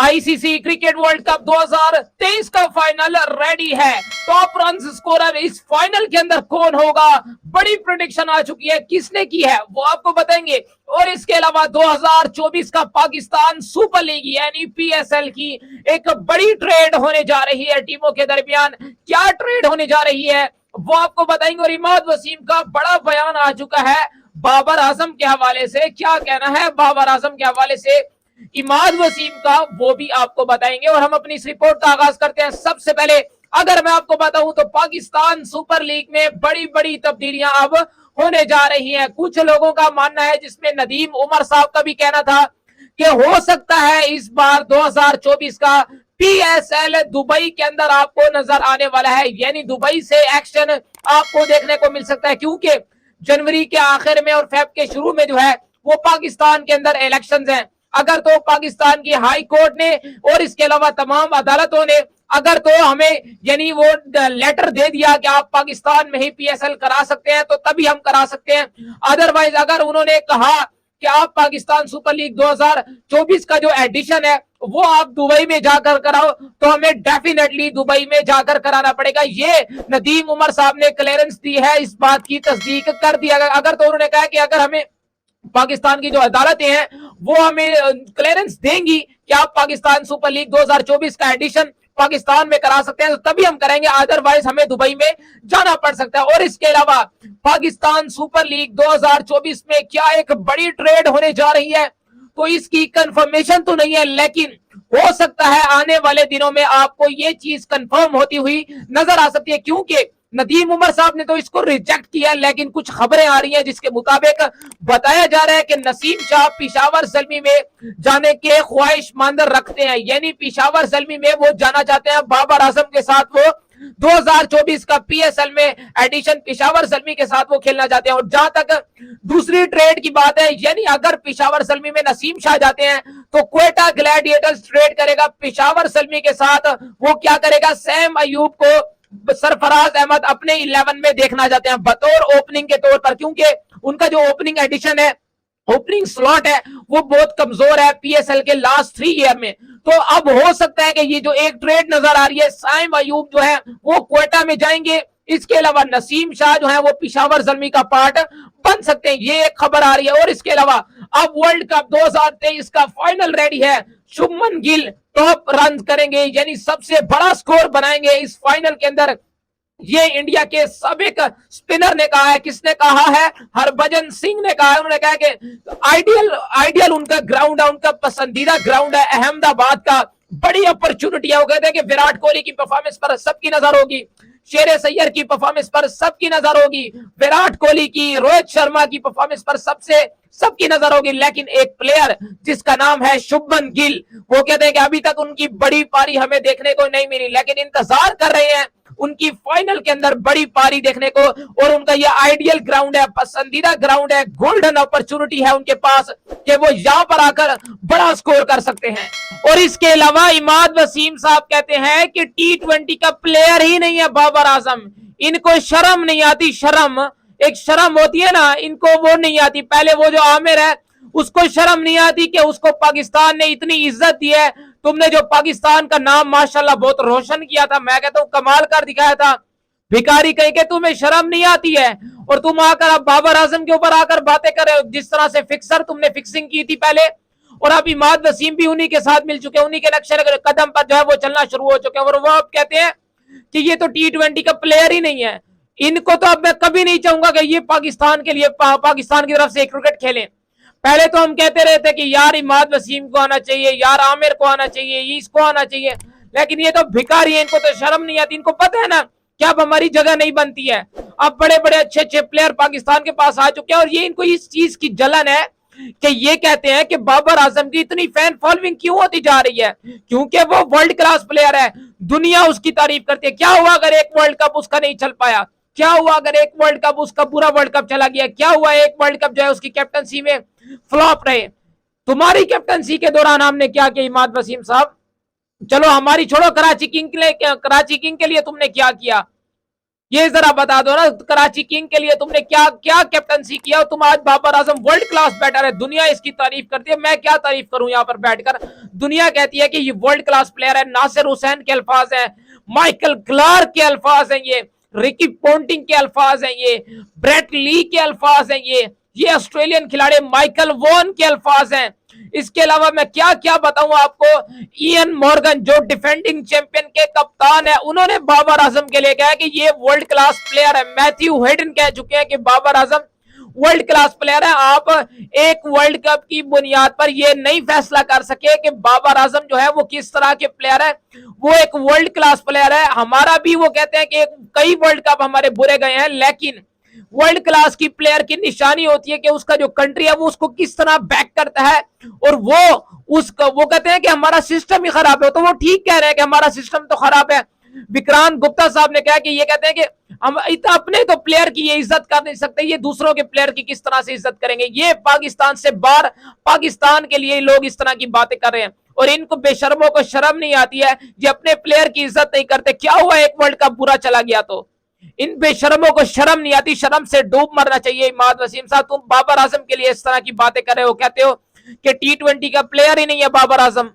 ICC cricket world cup 2023 का final ready है। Top run scorer इस फाइनल के अंदर कौन होगा, बड़ी प्रेडिक्शन आ चुकी है, किसने की है वो आपको बताएंगे। और इसके अलावा 2024 का पाकिस्तान सुपर लीग यानी पीएसएल की एक बड़ी ट्रेड होने जा रही है टीमों के दरमियान। क्या ट्रेड होने जा रही है वो आपको बताएंगे। और इमाद वसीम का बड़ा बयान आ चुका है बाबर आजम के हवाले से। क्या कहना है बाबर आजम के हवाले से इमाद वसीम का वो भी आपको बताएंगे। और हम अपनी इस रिपोर्ट का आगाज करते हैं। सबसे पहले अगर मैं आपको बताऊं तो पाकिस्तान सुपर लीग में बड़ी बड़ी तब्दीलियां अब होने जा रही हैं। कुछ लोगों का मानना है, जिसमें नदीम उमर साहब का भी कहना था कि हो सकता है इस बार 2024 का पीएसएल दुबई के अंदर आपको नजर आने वाला है, यानी दुबई से एक्शन आपको देखने को मिल सकता है। क्योंकि जनवरी के आखिर में और फेब के शुरू में जो है वो पाकिस्तान के अंदर इलेक्शंस हैं। अगर तो पाकिस्तान की हाई कोर्ट ने और इसके अलावा तमाम अदालतों ने अगर तो हमें यानी वो लेटर दे दिया कि आप पाकिस्तान में ही पीएसएल करा सकते हैं तो तभी हम करा सकते हैं। अदरवाइज अगर उन्होंने कहा कि आप पाकिस्तान सुपर लीग 2024 का जो एडिशन है वो आप दुबई में जाकर कराओ तो हमें डेफिनेटली दुबई में जाकर कराना पड़ेगा। ये नदीम उमर साहब ने क्लियरेंस दी है, इस बात की तस्दीक कर दिया। अगर तो उन्होंने कहा कि अगर हमें पाकिस्तान की जो अदालतें हैं वो हमें क्लियरेंस देंगी कि आप पाकिस्तान सुपर लीग 2024 का एडिशन पाकिस्तान में करा सकते हैं तो तभी हम करेंगे, अदरवाइज हमें दुबई में जाना पड़ सकता है। और इसके अलावा पाकिस्तान सुपर लीग 2024 में क्या एक बड़ी ट्रेड होने जा रही है तो इसकी कंफर्मेशन तो नहीं है, लेकिन हो सकता है आने वाले दिनों में आपको ये चीज कंफर्म होती हुई नजर आ सकती है। क्योंकि नदीम उमर साहब ने तो इसको रिजेक्ट किया, लेकिन कुछ खबरें आ रही हैं जिसके मुताबिक बताया जा रहा है कि नसीम शाह पिशावर ज़ल्मी में जाने के ख्वाहिशमंद रखते हैं, यानी पिशावर ज़ल्मी में वो जाना चाहते हैं। बाबर आजम के साथ वो 2024 का पीएसएल में एडिशन पिशावर ज़ल्मी के साथ वो खेलना चाहते हैं। और जहां तक दूसरी ट्रेड की बात है, यानी अगर पिशावर ज़ल्मी में नसीम शाह जाते हैं तो क्वेटा ग्लैडिएटर्स ट्रेड करेगा पिशावर ज़ल्मी के साथ। वो क्या करेगा, सैम अयूब को सरफराज अहमद अपने 11 में देखना चाहते हैं बतौर ओपनिंग के तौर पर, क्योंकि उनका जो ओपनिंग एडिशन है, ओपनिंग स्लॉट है, वो बहुत कमजोर है पीएसएल के लास्ट 3 ईयर में। तो अब हो सकता है कि ये जो एक ट्रेड नजर आ रही है, साइम अयूब जो है वो क्वेटा में जाएंगे, इसके अलावा नसीम शाह जो है वो पिशावर ज़ल्मी का पार्ट बन सकते हैं, ये एक खबर आ रही है। और इसके अलावा अब वर्ल्ड कप 2023 का फाइनल रेडी है। शुभमन गिल टॉप रन करेंगे, यानी सबसे बड़ा स्कोर बनाएंगे इस फाइनल के अंदर। ये इंडिया के सबक स्पिनर ने कहा है। किसने कहा है? हरभजन सिंह ने कहा है। उन्होंने कहा कि आइडियल उनका ग्राउंड है, उनका पसंदीदा ग्राउंड है अहमदाबाद का। बड़ी अपॉर्चुनिटी है। वो कहते हैं कि विराट कोहली की परफॉर्मेंस पर सबकी नजर होगी, शेर सैयद की परफॉर्मेंस पर सबकी नजर होगी, विराट कोहली की, रोहित शर्मा की परफॉर्मेंस पर सबकी नजर होगी, लेकिन एक प्लेयर जिसका नाम है शुभमन गिल, वो कहते हैं कि अभी तक उनकी बड़ी पारी हमें देखने को नहीं मिली, लेकिन इंतजार कर रहे हैं उनकी फाइनल के अंदर बड़ी पारी देखने को। और उनका ये आइडियल ग्राउंड है, पसंदीदा ग्राउंड है, गोल्डन अपॉर्चुनिटी है उनके पास कि वो यहां पर आकर बड़ा स्कोर कर सकते हैं। और इसके अलावा इमाद वसीम साहब कहते हैं कि T20 का प्लेयर ही नहीं है बाबर आजम, इनको शर्म नहीं आती। शर्म, एक शर्म होती है ना, इनको वो नहीं आती। पहले वो जो आमिर है उसको शर्म नहीं आती कि उसको पाकिस्तान ने इतनी इज्जत दी है। तुमने जो पाकिस्तान का नाम माशाल्लाह बहुत रोशन किया था, मैं कहता हूं कमाल कर दिखाया था। भिखारी कहीं के तुम्हें शर्म नहीं आती है और तुम आकर अब बाबर आजम के ऊपर आकर बातें कर रहे हो। जिस तरह से फिक्सर तुमने फिक्सिंग की थी पहले, और अब इमाद वसीम भी उन्हीं के साथ मिल चुके हैं, उन्हीं के नक्शे कदम पर जो है वो चलना शुरू हो चुके हैं। और वो अब कहते हैं कि ये तो T20 का प्लेयर ही नहीं है। इनको तो अब मैं कभी नहीं चाहूंगा कि ये पाकिस्तान के लिए पाकिस्तान की तरफ से क्रिकेट खेलें। पहले तो हम कहते रहे थे कि यार इमाद वसीम को आना चाहिए, यार आमिर को आना चाहिए, इसको आना चाहिए, लेकिन ये तो भिखारी है, इनको तो शर्म नहीं आती। इनको पता है ना कि अब हमारी जगह नहीं बनती है। अब बड़े बड़े अच्छे अच्छे प्लेयर पाकिस्तान के पास आ चुके हैं और ये इनको इस चीज की जलन है कि ये कहते हैं कि बाबर आजम की इतनी फैन फॉलोइंग क्यों होती जा रही है, क्योंकि वो वर्ल्ड क्लास प्लेयर है, दुनिया उसकी तारीफ करती है। क्या हुआ अगर एक वर्ल्ड कप उसका नहीं चल पाया? क्या हुआ अगर एक वर्ल्ड कप उसका पूरा वर्ल्ड कप चला गया? क्या हुआ एक वर्ल्ड कप जो है उसकी कैप्टनसी में फ्लॉप रहे? तुम्हारी कैप्टनसी के दौरान हमने क्या किया इमाद वसीम साहब? चलो हमारी छोड़ो, कराची किंग के लिए तुमने क्या किया? ये जरा बता दो ना, कराची किंग के लिए तुमने क्या क्या कैप्टनसी किया। तुम आज Babar Azam world class batter है, दुनिया इसकी तारीफ करती है, मैं क्या तारीफ करूं यहाँ पर बैठकर। दुनिया कहती है कि ये वर्ल्ड क्लास प्लेयर है। नासिर हुसैन के अल्फाज हैं, माइकल क्लार्क के अल्फाज हैं, ये रिकी पोंटिंग के अल्फाज हैं, ये ब्रेट ली के अल्फाज हैं, ये ऑस्ट्रेलियन खिलाड़ी माइकल वॉन के अल्फाज हैं। इसके अलावा मैं क्या क्या बताऊं आपको। इयन मॉर्गन जो डिफेंडिंग चैंपियन के कप्तान है, उन्होंने बाबर आजम के लिए कहा कि ये वर्ल्ड क्लास प्लेयर है। मैथ्यू हेडन कह चुके हैं कि Babar Azam world class player है। आप एक वर्ल्ड कप की बुनियाद पर यह नहीं फैसला कर सके कि बाबर आजम जो है वो किस तरह के प्लेयर है, वो एक वर्ल्ड क्लास प्लेयर है। हमारा भी वो कहते हैं कि कई वर्ल्ड कप हमारे बुरे गए हैं, लेकिन वर्ल्ड क्लास की प्लेयर की निशानी होती है कि उसका जो कंट्री है वो उसको किस तरह बैक करता है। और वो कहते हैं कि हमारा सिस्टम ही खराब है, तो वो ठीक कह रहे हैं कि हमारा सिस्टम तो खराब है। विक्रांत गुप्ता साहब ने कहा कि ये कहते हैं कि हम अपने तो प्लेयर की ये इज्जत कर नहीं सकते, ये दूसरों के प्लेयर की किस तरह से इज्जत करेंगे। ये पाकिस्तान से बाहर पाकिस्तान के लिए लोग इस तरह की बातें कर रहे हैं और इनको बेशर्मों को शर्म नहीं आती है, ये अपने प्लेयर की इज्जत नहीं करते। क्या हुआ, एक वर्ल्ड कप बुरा चला गया तो इन बेशर्मों को शर्म नहीं आती, शर्म से डूब मरना चाहिए। इमाद वसीम साहब, तुम बाबर आजम के लिए इस तरह की बातें कर रहे हो, कहते हो कि T20 का प्लेयर ही नहीं है बाबर आजम।